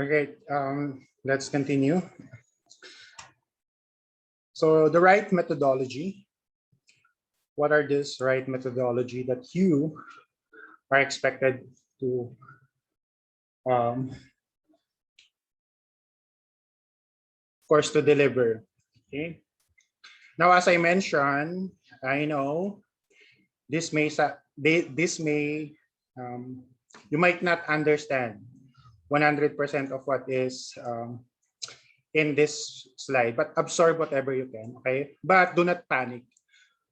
Okay, let's continue. So the right methodology, what are this right methodology that you are expected to of course to deliver? Okay. Now, as I mentioned, I know this may you might not understand 100% of what is in this slide, but absorb whatever you can. Okay, but do not panic.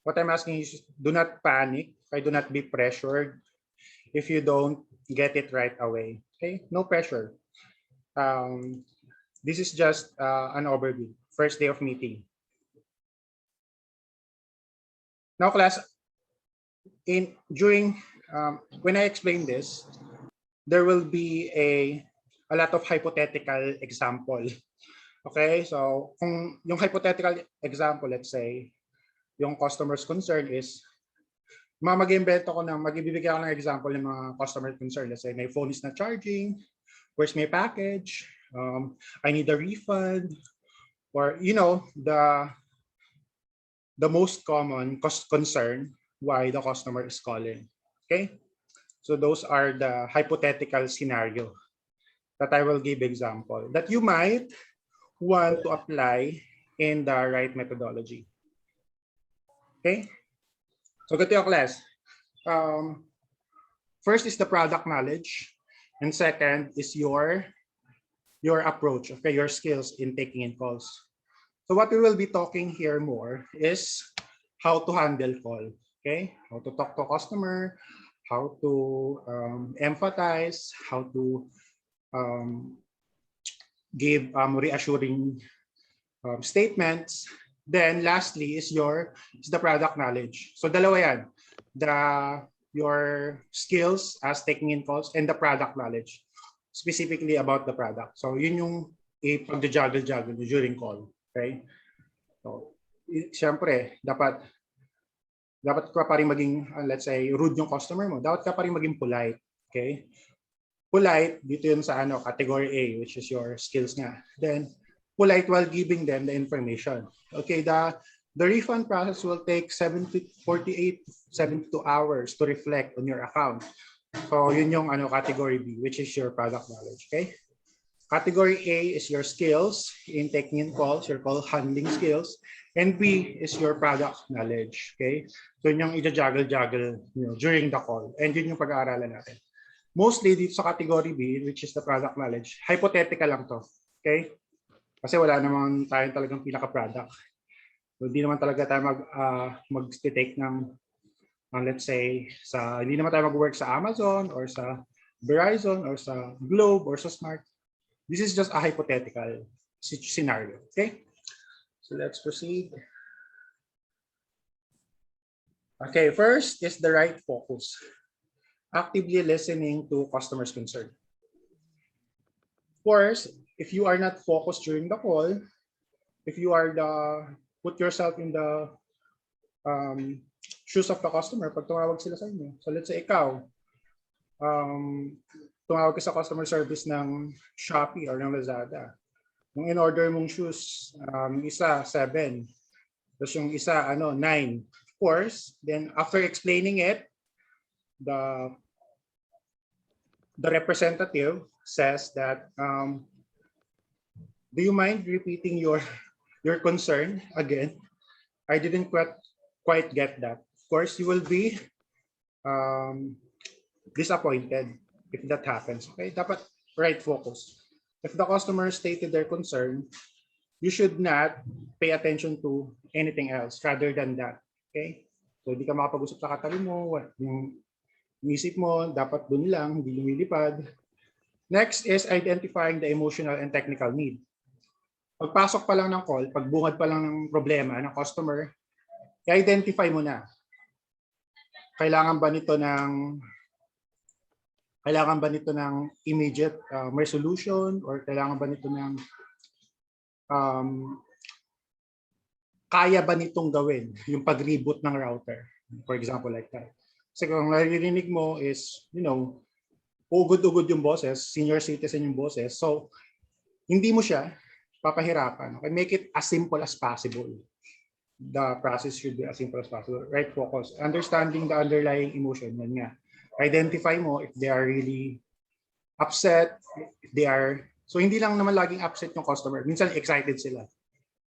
What I'm asking is, do not panic. Okay, do not be pressured if you don't get it right away. Okay, no pressure. This is just an overview. First day of meeting. Now, class, during when I explain this, there will be a lot of hypothetical example. Okay, so kung yung hypothetical example, let's say, yung customer's concern is, mag-invento ko ng, magbibigay ako ng example ng mga customer concern. Let's say, my phone is not charging, where's my package, I need a refund, or the most common concern why the customer is calling. Okay, so those are the hypothetical scenario that I will give example that you might want to apply in the right methodology. Okay, so go to your class. First is the product knowledge, and second is your approach, okay, your skills in taking in calls. So what we will be talking here more is how to handle call, okay, how to talk to a customer, how to empathize, how to give reassuring statements. Then lastly is the product knowledge. So dalawa yan, your skills as taking in calls and the product knowledge, specifically about the product. So yun yung pag-juggle during call. Okay? So siyempre, dapat ka pa rin maging, let's say, rude yung customer mo. Dapat ka pa rin maging polite. Okay? Polite, dito yun sa category A, which is your skills nga. Then, polite while giving them the information. Okay, the refund process will take 48 to 72 hours to reflect on your account. So yun yung category B, which is your product knowledge. Okay, category A is your skills in taking in calls, your call handling skills, and B is your product knowledge. Okay, so yun yung i-juggle during the call, and yun yung pag-aaralan natin. Mostly dito sa category B, which is the product knowledge, hypothetical lang to. Okay, kasi wala namang tayo talagang pinaka-product. So, hindi naman talaga tayo mag-take ng, let's say, hindi naman tayo mag-work sa Amazon or sa Verizon or sa Globe or sa Smart. This is just a hypothetical scenario. Okay? So let's proceed. Okay, first is the right focus. Actively listening to customers' concern. Of course, if you are not focused during the call, if you are put yourself in the shoes of the customer, pag tumawag sila sa inyo. So let's say ikaw, tumawag ka sa customer service ng Shopee or ng Lazada. Yung in-order mong shoes, isa 7, tapos yung isa 9. Of course, then after explaining it, the representative says that, do you mind repeating your concern again? I didn't quite get that. Of course, you will be disappointed if that happens. Okay, dapat right focus. If the customer stated their concern, you should not pay attention to anything else rather than that. Okay, so hindi ka makapag-usap sa katabi mo, yung isip mo dapat dun lang, hindi lumilipad. Next is identifying the emotional and technical need. Pagpasok pa lang ng call, pagbungad pa lang ng problema ng customer, i-identify mo na. Kailangan ba nito ng immediate resolution, or kailangan ba nito ng kaya ba nitong gawin yung pag-reboot ng router, for example, like that. Kasi kung naririnig mo is, ugod-ugod yung boses, senior citizen yung boses. So, hindi mo siya papahirapan. Okay? Make it as simple as possible. The process should be as simple as possible. Right focus. Understanding the underlying emotion. Yan nga. Identify mo if they are really upset, if they are... So, hindi lang naman laging upset yung customer. Minsan, excited sila.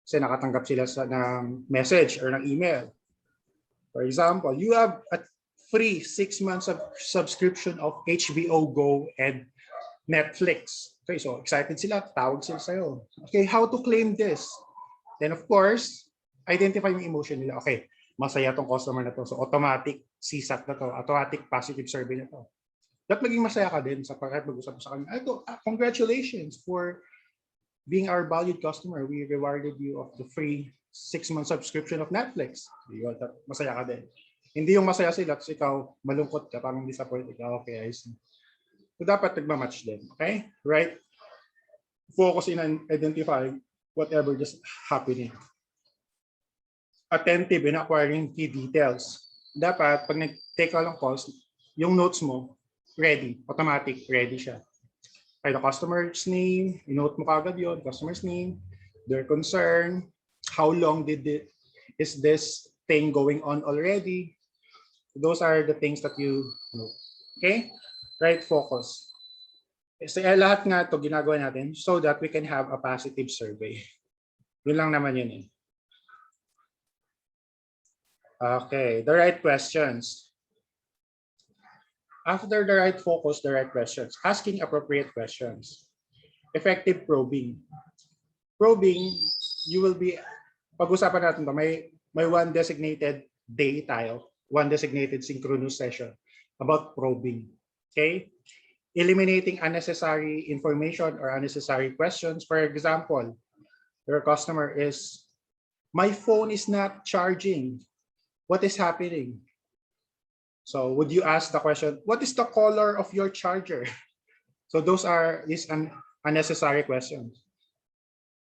Kasi nakatanggap sila ng message or ng email. For example, you have a free 6 months of subscription of HBO Go and Netflix. Okay, so excited sila, tawag sila sa'yo. Okay, how to claim this? Then of course, identify yung emotion nila. Okay, masaya tong customer na to. So automatic CSAT na to, automatic positive survey na to. Dapat maging masaya ka din sa pag-usap sa kanya. Congratulations for being our valued customer. We rewarded you of the free 6-month subscription of Netflix. Masaya ka din. Hindi yung masaya sila kasi ikaw malungkot ka, parang disappointed ka. Okay, I see. So dapat nagmamatch din. Okay? Right? Focus in identifying whatever just happening. Attentive in acquiring key details. Dapat, pag nag-take ka lang calls, yung notes mo, ready. Automatic, ready siya. Okay, the customer's name, i-note mo kagad yun, customer's name, their concern, how long is this thing going on already. Those are the things that you know. Okay? Right focus. So, lahat nga ito ginagawa natin so that we can have a positive survey. Yun lang naman yun eh. Okay, the right questions. After the right focus, the right questions. Asking appropriate questions. Effective probing. Probing, you will be, pag-usapan natin to, may one designated day tayo, one designated synchronous session about probing. Okay? Eliminating unnecessary information or unnecessary questions. For example, your customer is, my phone is not charging. What is happening? So would you ask the question, what is the color of your charger? So these unnecessary questions.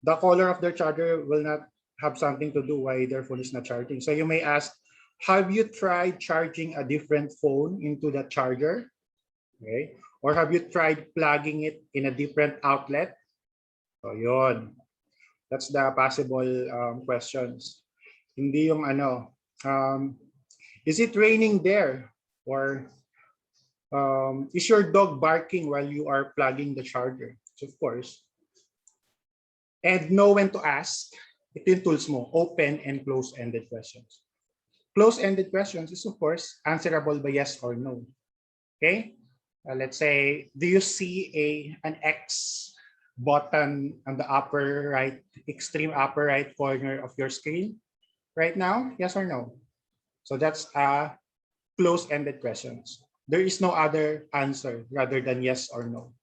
The color of their charger will not have something to do why their phone is not charging. So you may ask, have you tried charging a different phone into the charger? Okay. Or have you tried plugging it in a different outlet? So yun. That's the possible questions. Hindi yung ano, is it raining there? Or is your dog barking while you are plugging the charger? So of course. And know when to ask. Ito yung tools mo, open and close-ended questions. Close-ended questions is of course answerable by yes or no. Okay? Let's say, do you see an X button on the upper right, extreme upper right corner of your screen right now? Yes or no? So that's close-ended questions. There is no other answer rather than yes or no.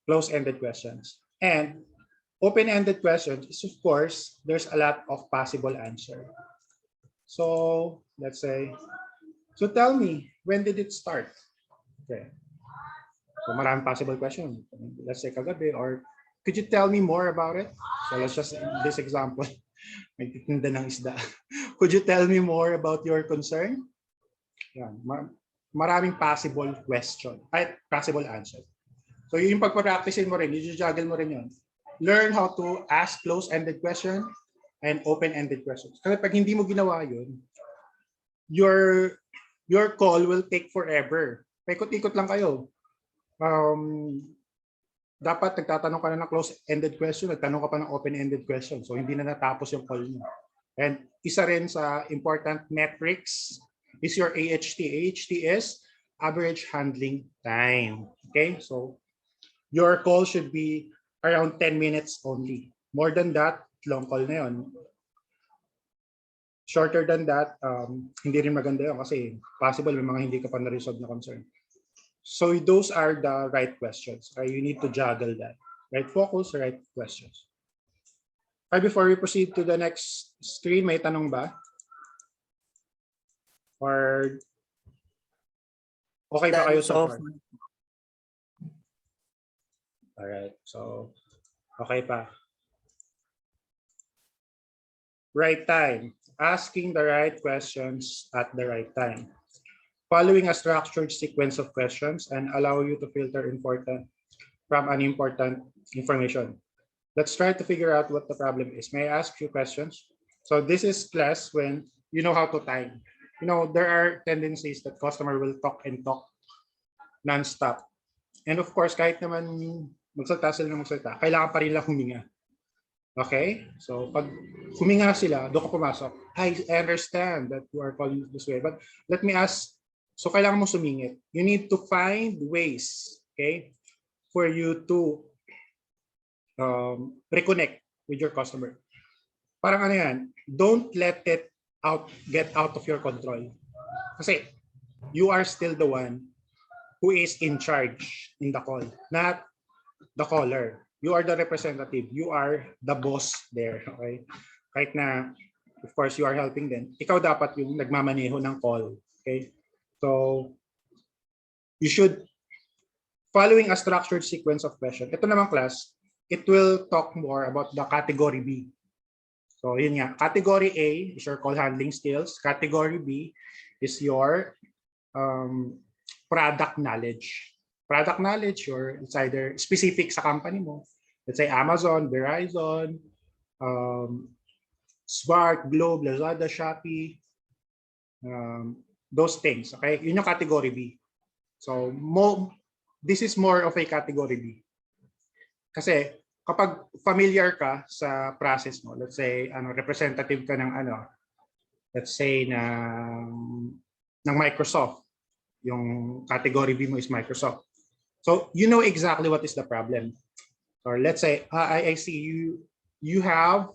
Close-ended questions. And open-ended questions is, of course, there's a lot of possible answer. So let's say, so tell me, when did it start? Okay. So maraming possible question. Let's say kagabi, or could you tell me more about it? So let's just, this example, may titinda ng isda. Could you tell me more about your concern? Yan. Maraming possible question, ay possible answer. So yung pagpa-practicein mo rin, i-juggle mo rin yun. Learn how to ask close-ended question and open-ended questions. Kasi pag hindi mo ginawa yun, your call will take forever. Paikot-ikot lang kayo. Dapat nagtatanong ka na ng close-ended question, nagtanong ka pa ng open-ended question. So hindi na natapos yung call niyo. And isa rin sa important metrics is your AHT. AHT is average handling time. Okay, so your call should be around 10 minutes only. More than that, long call na yun. Shorter than that, hindi rin maganda yun kasi possible may mga hindi ka pa na-resolve na concern. So those are the right questions. You need to juggle that. Right focus, right questions. Before we proceed to the next screen, may tanong ba? Or okay ba kayo so far? Alright, so okay pa. Right time. Asking the right questions at the right time. following a structured sequence of questions and allow you to filter important from unimportant information. Let's try to figure out what the problem is. May I ask you questions? So this is class when you know how to time. You know, there are tendencies that customer will talk and talk non-stop. And of course, kahit naman magsalita sila ng magsalita, kailangan pa rin lang huminga. Okay? So pag huminga sila, doon ka pumasok. I understand that you are calling this way. But let me ask, so kailangan mo sumingit. You need to find ways, okay, for you to reconnect with your customer. Parang ano yan, don't let it get out of your control. Kasi you are still the one who is in charge in the call, not the caller. You are the representative. You are the boss there. Okay? Kahit na, of course, you are helping them. Ikaw dapat yung nagmamaneho ng call. Okay? So, you should, following a structured sequence of questions. Ito naman class, it will talk more about the category B. So, yun nga. Category A is your call handling skills. Category B is your product knowledge. Product knowledge, it's either specific sa company mo. Let's say Amazon, Verizon, Smart, Globe, Lazada, Shopee, those things. Okay, yun yung category B. So, this is more of a category B. Kasi kapag familiar ka sa process mo, let's say representative ka ng let's say ng Microsoft. Yung category B mo is Microsoft. So you know exactly what is the problem. Or let's say I see you have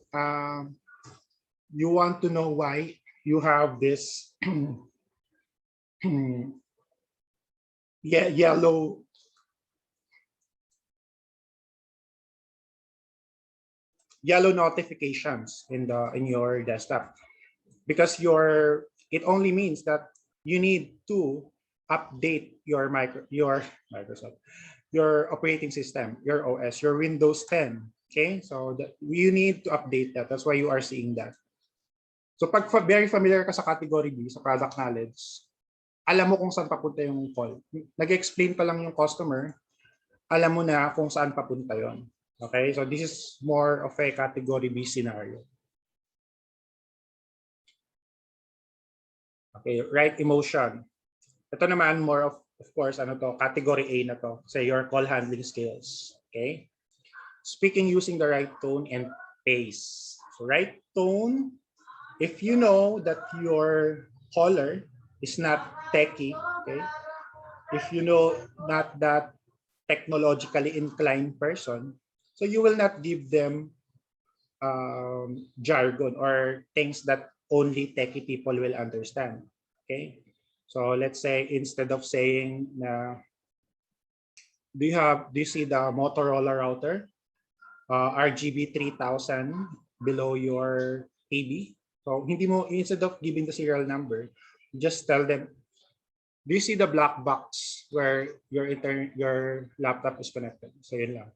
you want to know why you have this yellow notifications in your desktop, because it only means that you need to update your Microsoft, your operating system, your OS, your Windows 10. Okay, so you need to update that. That's why you are seeing that. So pag very familiar ka sa category B, sa product knowledge, alam mo kung saan papunta yung call. Nag-explain pa lang yung customer, alam mo na kung saan papunta yon. Okay, so this is more of a category B scenario. Okay, right emotion. Ito naman more of course, category A na to. Say your call handling skills. Okay, speaking using the right tone and pace. So right tone, if you know that your caller is not techie, okay, if you know not that technologically inclined person, so you will not give them jargon or things that only techie people will understand. Okay, so let's say instead of saying do you see the Motorola router RGB 3000 below your TV? So hindi mo, instead of giving the serial number, just tell them, do you see the black box where your laptop is connected? So yun lang,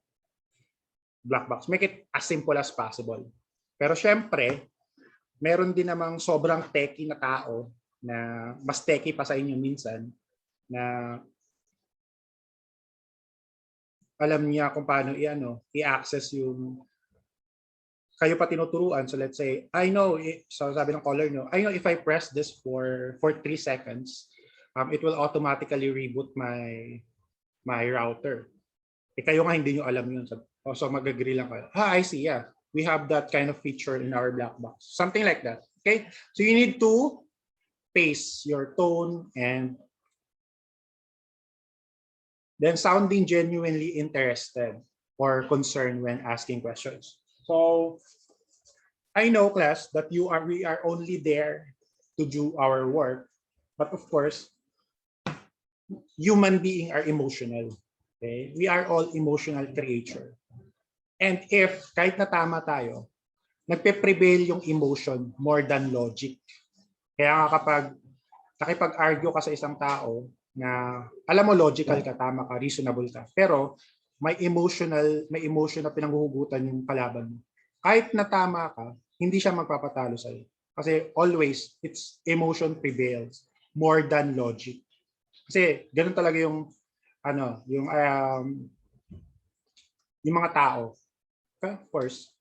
black box. Make it as simple as possible. Pero syempre, meron din namang sobrang techie na tao na mas techie pa sa inyo minsan, na alam niya kung paano i-access yung kayo pa tinuturuan. So let's say, I know, so sabi ng caller nyo, I know if I press this for 3 seconds, it will automatically reboot my router. Kayo nga hindi nyo alam yun. So mag-agree lang kayo. I see, yeah. We have that kind of feature in our black box. Something like that. Okay? So you need to pace your tone and then sounding genuinely interested or concerned when asking questions. So I know, class, that we are only there to do our work, but of course, human beings are emotional. Okay? We are all emotional creature. And if kahit na tama tayo, nagpe-prevail yung emotion more than logic. Kaya kapag nakipag-argue ka sa isang tao na alam mo logical ka, tama ka, reasonable ka, pero may emotion na pinanghuhugutan yung kalaban mo. Kahit na tama ka, hindi siya magpapatalo sa'yo. Kasi always, it's emotion prevails more than logic. Kasi ganun talaga yung yung mga tao. Of course,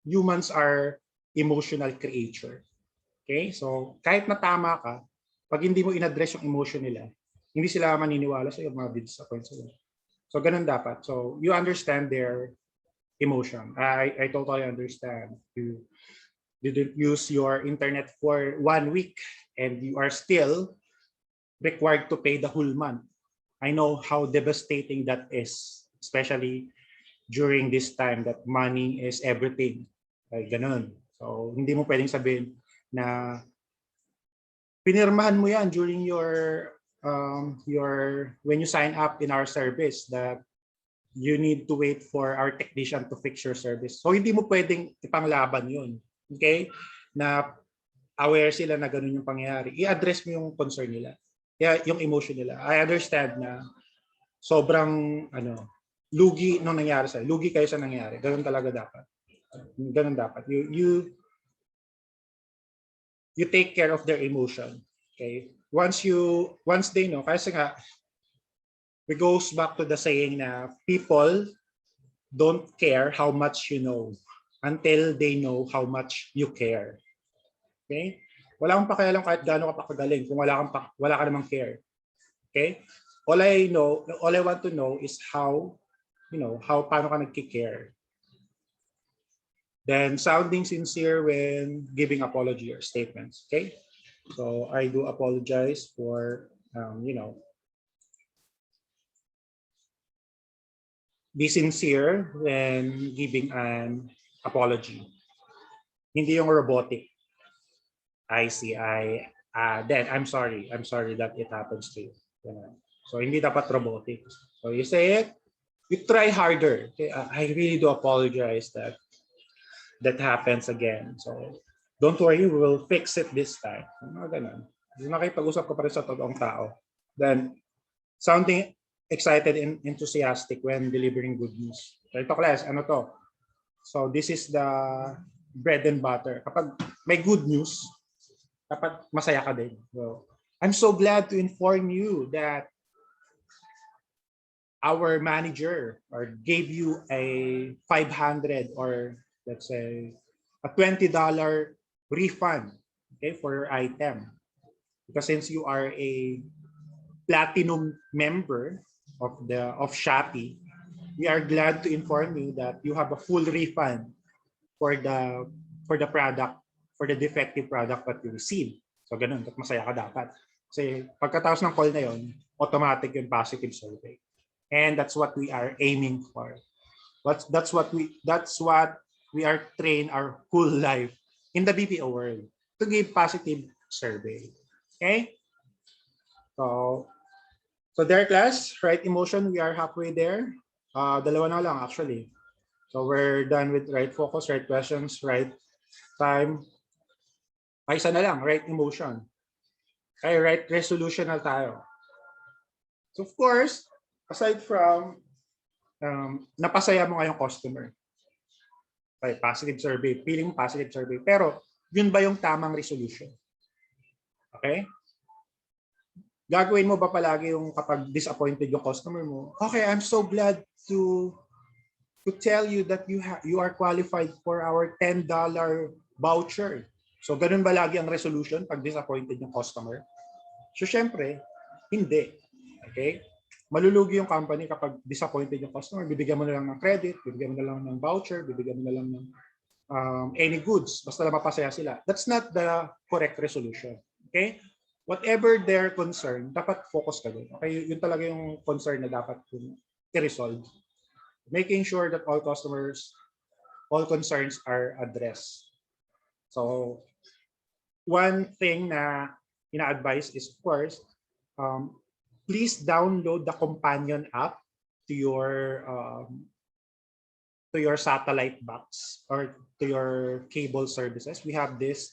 humans are emotional creature. Okay? So, kahit na tama ka, pag hindi mo in-address yung emotion nila, hindi sila maniniwala sa iyo, mga disappoint sila. So, ganun dapat. So, you understand their emotion. I totally understand. You didn't use your internet for 1 week and you are still required to pay the whole month. I know how devastating that is, especially during this time that money is everything. Like ganun. So, hindi mo pwedeng sabihin na pinirmahan mo yan during your when you sign up in our service that you need to wait for our technician to fix your service. So, hindi mo pwedeng ipanglaban yun. Okay? Na aware sila na ganun yung pangyayari. I-address mo yung concern nila. Yeah, yung emotion nila. I understand na sobrang lugi nung nangyari sa'yo. Lugi kayo sa nangyari. Ganun talaga dapat. Ganun dapat. You take care of their emotion. Okay? Once they know, kasi nga, it goes back to the saying na people don't care how much you know until they know how much you care. Okay? Wala kang pakialam kahit gaano ka pakagaling kung wala ka namang care. Okay? All I want to know is how paano ka nagki-care. Then sounding sincere when giving apology or statements. Okay? So I do apologize for be sincere when giving an apology. Hindi yung robotic. I see. Then I'm sorry. I'm sorry that it happens to you. So hindi dapat robotic. So you say it, you try harder. Okay? I really do apologize that happens again. So don't worry, we will fix it this time. Ganun. Nakipag-usap ka pa rin sa totoong tao. Then sounding excited and enthusiastic when delivering good news. So ito class, ano to? So this is the bread and butter. Kapag may good news, dapat masaya ka din. So, I'm so glad to inform you that our manager gave you a 500 or let's say a $20 refund, okay, for your item. Because since you are a platinum member of Shopee, we are glad to inform you that you have a full refund for the product, for the defective product that you receive. So ganun, masaya ka dapat. Kasi pagkatapos ng call na yon, automatic yung positive survey. And that's what we are aiming for. That's what we are trained our whole life in the BPO world, to give positive survey. Okay? So there class, right emotion, we are halfway there. Dalawa na lang actually. So we're done with right focus, right questions, right time. Ay, isa na lang, right emotion. Okay, right resolution na tayo. So of course, aside from napasaya mo ngayong customer. Okay, positive survey, feeling positive survey. Pero yun ba yung tamang resolution? Okay? Gagawin mo ba palagi yung kapag disappointed yung customer mo? Okay, I'm so glad to tell you that you are qualified for our $10 voucher. So ganun ba lagi ang resolution pag disappointed yung customer? So syempre, hindi. Okay? Malulugi yung company kapag disappointed yung customer. Bibigyan mo na lang ng credit, bibigyan mo na lang ng voucher, bibigyan mo na lang ng any goods. Basta na mapasaya sila. That's not the correct resolution. Okay? Whatever their concern, dapat focus ka doon. Okay? Yun talaga yung concern na dapat i-resolve. Making sure that all concerns are addressed. So, one thing na ina-advise is, of course, please download the companion app to your satellite box or to your cable services. We have this,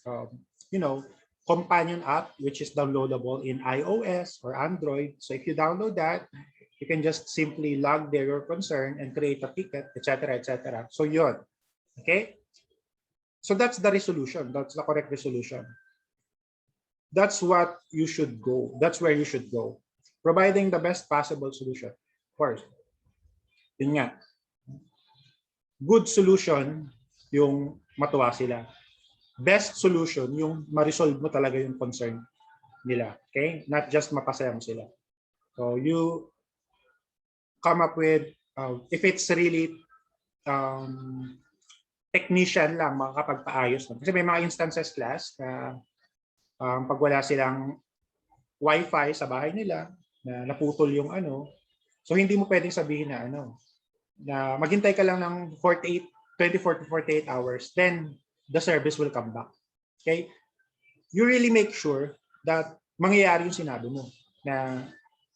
companion app which is downloadable in iOS or Android. So if you download that, you can just simply log there your concern and create a ticket, etc., etc. So yun. Okay? So that's the resolution. That's the correct resolution. That's what you should go. That's where you should go. providing the best possible solution. Of course, yun nga, good solution yung matuwa sila. Best solution yung ma-resolve mo talaga yung concern nila. Okay? Not just mapasaya mo sila. So you come up with, if it's really technician lang makakapagpaayos. Kasi may mga instances class na pag wala silang wifi sa bahay nila, na naputol yung ano, so hindi mo pwedeng sabihin na na maghintay ka lang ng 24 to 48 hours, then the service will come back. Okay? You really make sure that mangyayari yung sinabi mo, na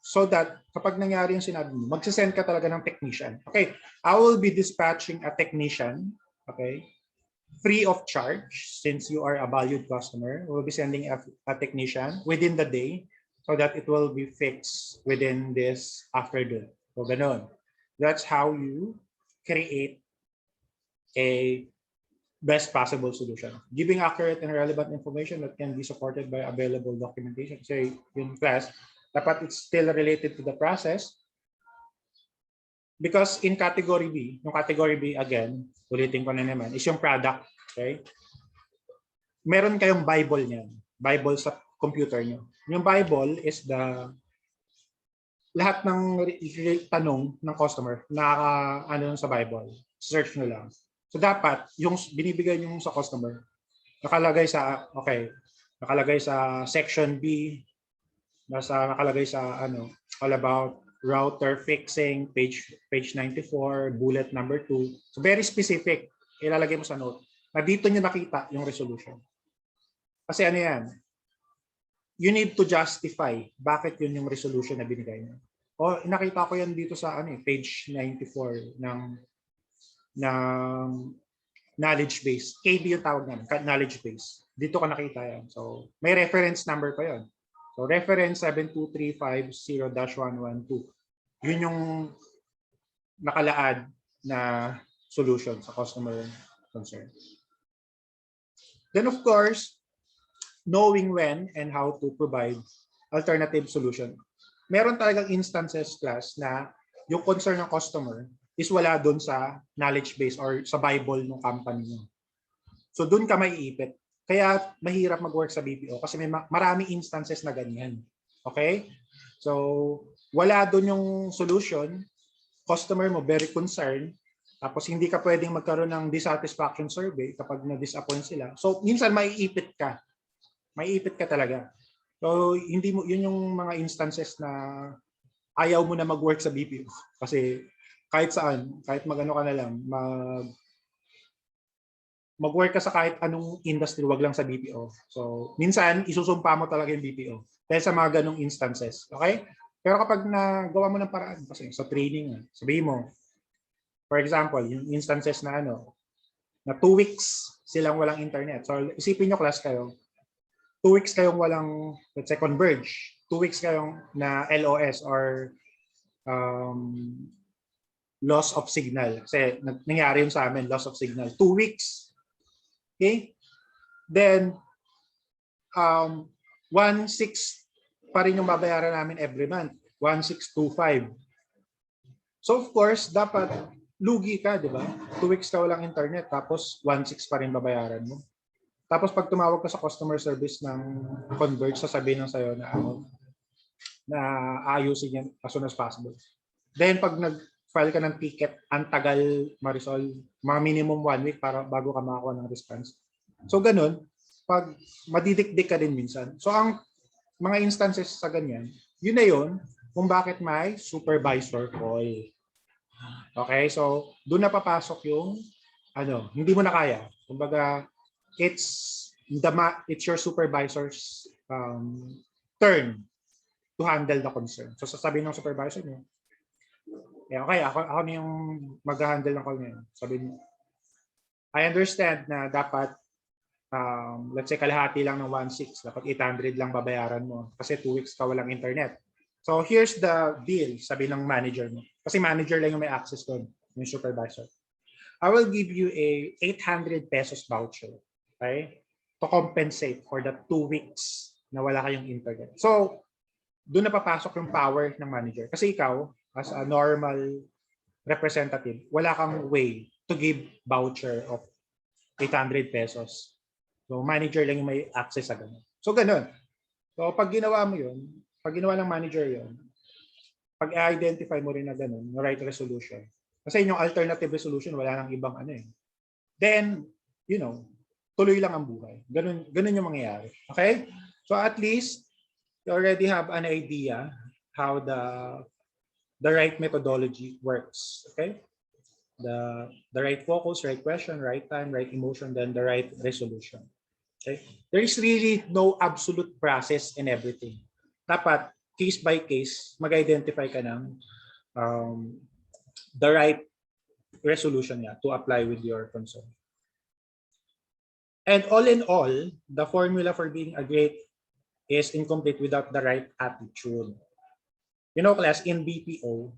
so that kapag nangyari yung sinabi mo, magsisend ka talaga ng technician. Okay, I will be dispatching a technician, okay, free of charge, since you are a valued customer. We'll be sending a technician within the day so that it will be fixed within this afternoon. So ganun. That's how you create a best possible solution. Giving accurate and relevant information that can be supported by available documentation. Say, in class, dapat it's still related to the process. Because in category B, yung category B, again, ulitin ko na naman, is yung product. Okay? Meron kayong Bible niyan. Bible sa computer niyo. Yung Bible is the lahat ng tanong ng customer na sa Bible. Search nyo lang. So dapat yung binibigay niyo sa customer nakalagay sa nakalagay sa section B, nakalagay sa all about router fixing, page 94, bullet number 2. So very specific, ilalagay mo sa note. Na dito niyo nakita yung resolution. Kasi yan, you need to justify bakit yun yung resolution na binigay niyo. O nakita ko yan dito sa page 94 ng knowledge base. KB yung tawag namin, knowledge base. Dito ka nakita yan. So may reference number pa yon. So reference 72350-112. Yun yung nakalaad na solution sa customer concern. Then of course, knowing when and how to provide alternative solution. Meron talagang instances class na yung concern ng customer is wala doon sa knowledge base or sa Bible ng company mo. So doon ka maiipit. Kaya mahirap mag-work sa BPO kasi may maraming instances na ganyan. Okay? So wala doon yung solution, customer mo very concerned, tapos hindi ka pwedeng magkaroon ng dissatisfaction survey kapag na-disappoint sila. So minsan maiipit ka. Maiipit ka talaga. So hindi mo, yun yung mga instances na ayaw mo na mag-work sa BPO kasi kahit saan, kahit mag-ano ka na lang, mag-work ka sa kahit anong industry, wag lang sa BPO. So, minsan, isusumpa mo talaga yung BPO dahil sa mga ganong instances. Okay? Pero kapag nagawa mo ng paraan, kasi sa training, sabihin mo, for example, yung instances na na 2 weeks silang walang internet. So, isipin nyo class kayo, 2 weeks kayong walang, let's say, Converge. 2 weeks kayong na LOS or loss of signal. Kasi nangyari yun sa amin, loss of signal. 2 weeks. Okay? Then, 1,600 pa rin yung babayaran namin every month. 1,625. So, of course, dapat lugi ka, di ba? 2 weeks ka walang internet, tapos 1,600 pa rin babayaran mo. Tapos, pag tumawag ka sa customer service ng Converge, sasabihin lang sa'yo na ayusin yan as soon as possible. Then, pag file ka ng ticket, ang tagal ma-resolve, mga minimum 1 week para bago ka makakuha ng response. So ganun, pag madidikdik ka din minsan. So ang mga instances sa ganyan, yun na yun kung bakit may supervisor call. Okay, so doon na papasok yung hindi mo na kaya. Kumbaga, it's your supervisor's turn to handle the concern. So sasabihin ng supervisor niyo, okay, ako na yung mag-handle ng call ngayon. Sabi niyo, I understand na dapat, let's say, kalahati lang ng 1,600. Dapat 800 lang babayaran mo kasi 2 weeks ka walang internet. So, here's the deal, sabi ng manager mo. Kasi manager lang yung may access doon, yung supervisor. I will give you a 800 pesos voucher, okay, to compensate for the 2 weeks na wala kayong internet. So, doon na papasok yung power ng manager. Kasi ikaw, as a normal representative, wala kang way to give voucher of 800 pesos. So, manager lang yung may access sa ganun. So, ganun. So, pag ginawa mo yun, pag ginawa ng manager yun, pag i-identify mo rin na ganun, yung right resolution. Kasi yung alternative resolution, wala nang ibang ano eh. Then, tuloy lang ang buhay. Ganun yung mangyayari. Okay? So, at least, you already have an idea how the right methodology works. Okay? The right focus, right question, right time, right emotion, then the right resolution. Okay? There is really no absolute process in everything. Dapat, case by case, mag-identify ka ng the right resolution niya to apply with your concern. And all in all, the formula for being a great is incomplete without the right attitude. Class, in BPO,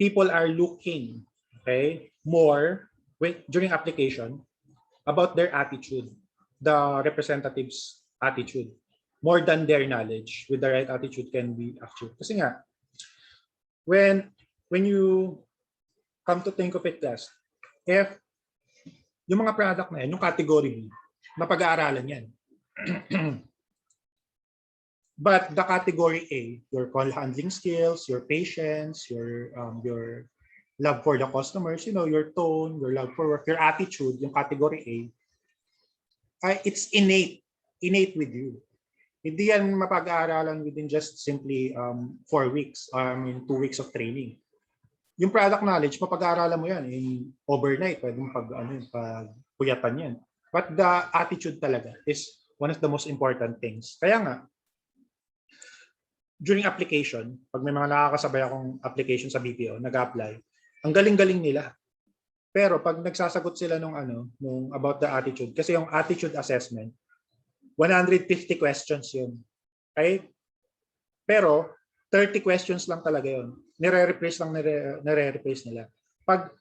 people are looking, more during application about their attitude, the representative's attitude, more than their knowledge. With the right attitude can be achieved. Kasi nga, when you come to think of it, class, if yung mga product na yan, yung category B, mapag-aaralan yan. But the category A, your call handling skills, your patience, your love for the customers, your tone, your love for work, your attitude, yung category A, it's innate with you. Hindi yan mapag-aaralan within just simply 4 weeks, 2 weeks of training. Yung product knowledge, mapag-aaralan mo yan in overnight, pwede mo pagpuyatan yan. But the attitude talaga is one of the most important things. Kaya nga, during application, pag may mga nakakasabay akong application sa BPO, nag-apply, ang galing-galing nila. Pero pag nagsasagot sila nung about the attitude, kasi yung attitude assessment, 150 questions yun. Okay? Pero 30 questions lang talaga yun. Nire-replace nila. Pag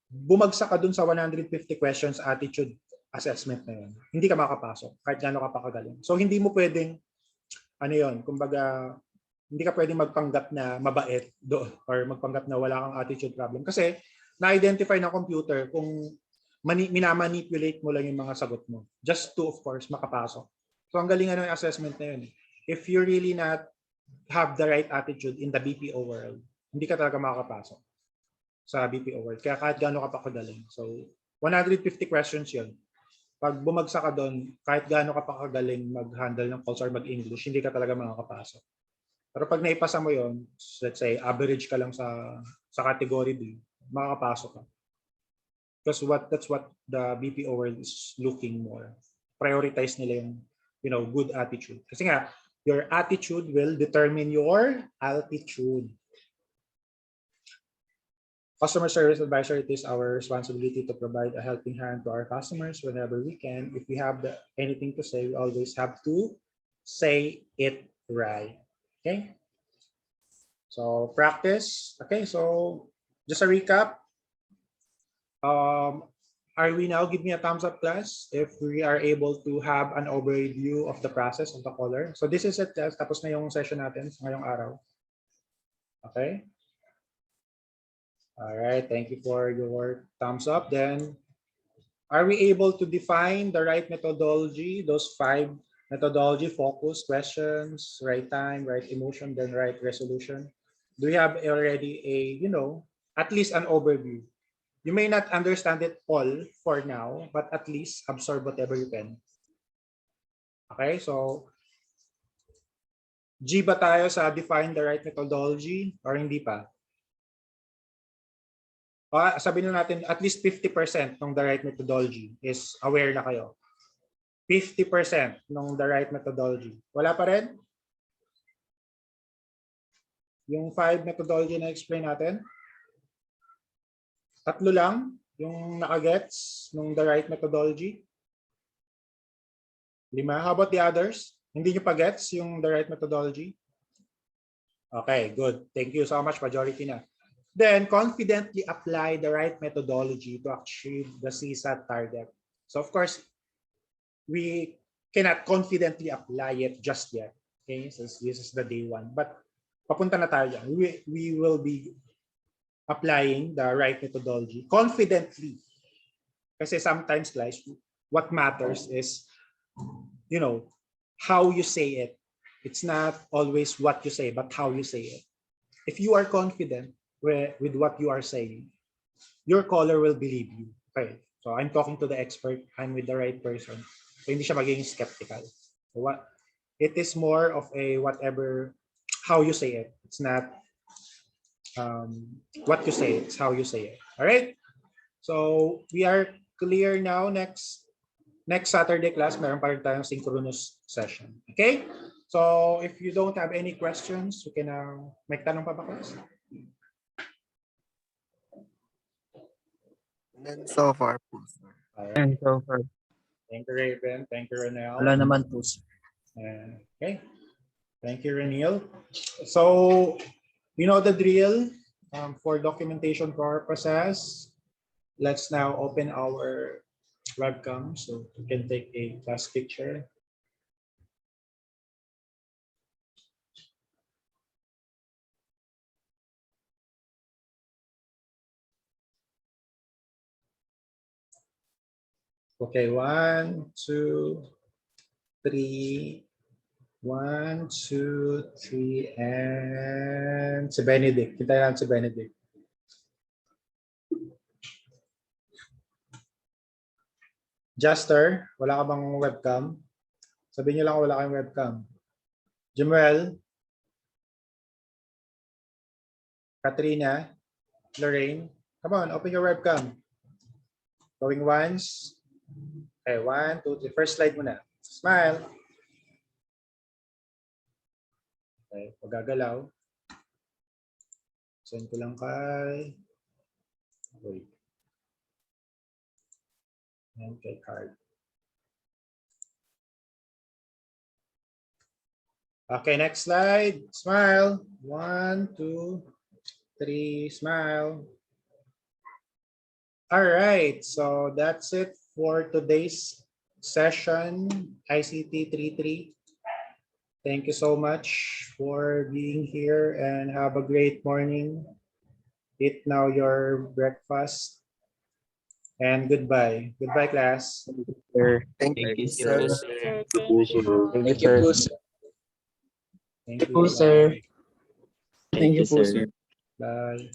bumagsak ka dun sa 150 questions attitude assessment na yun, hindi ka makapasok kahit gaano ka pa kagaling. So hindi mo pwedeng kumbaga hindi ka pwedeng magpanggap na mabait or magpanggap na wala kang attitude problem kasi na-identify ng computer kung minamanipulate mo lang yung mga sagot mo just to, of course, makapasok. So ang galingan ng assessment na yun. If you really not have the right attitude in the BPO world, hindi ka talaga makakapasok sa BPO world. Kaya kahit gaano ka pa kagaling. So 150 questions yun. Pag bumagsak ka doon, kahit gaano ka pa kagaling mag-handle ng calls or mag-English, hindi ka talaga makakapasok. Pero pag naipasa mo yon, let's say average ka lang sa category B, makakapasok ka. Because that's what the BPO world is looking more. Prioritize nila yung good attitude. Kasi nga, your attitude will determine your altitude. Customer service advisor, it is our responsibility to provide a helping hand to our customers whenever we can. If we have anything to say, we always have to say it right. Okay? So, practice. Okay, so just a recap. Are we now, give me a thumbs up, class, if we are able to have an overview of the process of the caller. So this is it, class. Tapos na yung session natin ngayong araw. Okay? All right, thank you for your thumbs up. Then, are we able to define the right methodology, those 5 methodology, focus, questions, right time, right emotion, then right resolution? Do we have already at least an overview? You may not understand it all for now, but at least absorb whatever you can. Okay, so G ba tayo sa define the right methodology or hindi pa? Sabihin natin at least 50% ng the right methodology is aware na kayo. 50% ng the right methodology. Wala pa rin? Yung 5 methodology na explain natin? 3 lang yung nakagets ng the right methodology? 5? How about the others? Hindi nyo pa gets yung the right methodology? Okay, good. Thank you so much, majority na. Then, confidently apply the right methodology to achieve the CSAT target. So, of course, we cannot confidently apply it just yet. Okay, so this is the day 1. But papunta na tayo dyan. We will be applying the right methodology confidently. Kasi sometimes, guys, what matters is, how you say it. It's not always what you say, but how you say it. If you are confident with what you are saying, your caller will believe you. Okay. So I'm talking to the expert. I'm with the right person. So hindi siya magiging skeptical. So it is more of a whatever, how you say it. It's not what you say. It's how you say it. All right. So we are clear now. Next Saturday class, meron pa rin tayong synchronous session. Okay? So if you don't have any questions, you can may tanong pa ba, class? None so far po, sir. And so far, Thank you, Raven. Thank you, Renel. wala naman po, sir. Okay. Thank you, Renil. So, you know the drill. For documentation purposes, let's now open our webcam so we can take a class picture. Okay, 1, 2, 3. 1, 2, 3, and si Benedict. Kita lang si Benedict. Juster, wala ka bang webcam? Sabihin niyo lang wala kayong webcam. Jamuel, Katrina, Lorraine, come on, open your webcam. Going once. Okay, 1, 2, 3. First slide muna. Smile. Okay, pagagalaw. Send ko lang kay... Wait. And kay card. Okay, next slide. Smile. 1, 2, 3. Smile. All right. So that's it for today's session, ICT 3.3. Thank you so much for being here and have a great morning. Eat now your breakfast. And goodbye. Goodbye, class. Sir. Thank Thank you, you, sir. sir. Sir, thank you. Thank you, sir. Thank you. po, sir. Bye. Thank you po, sir. Bye.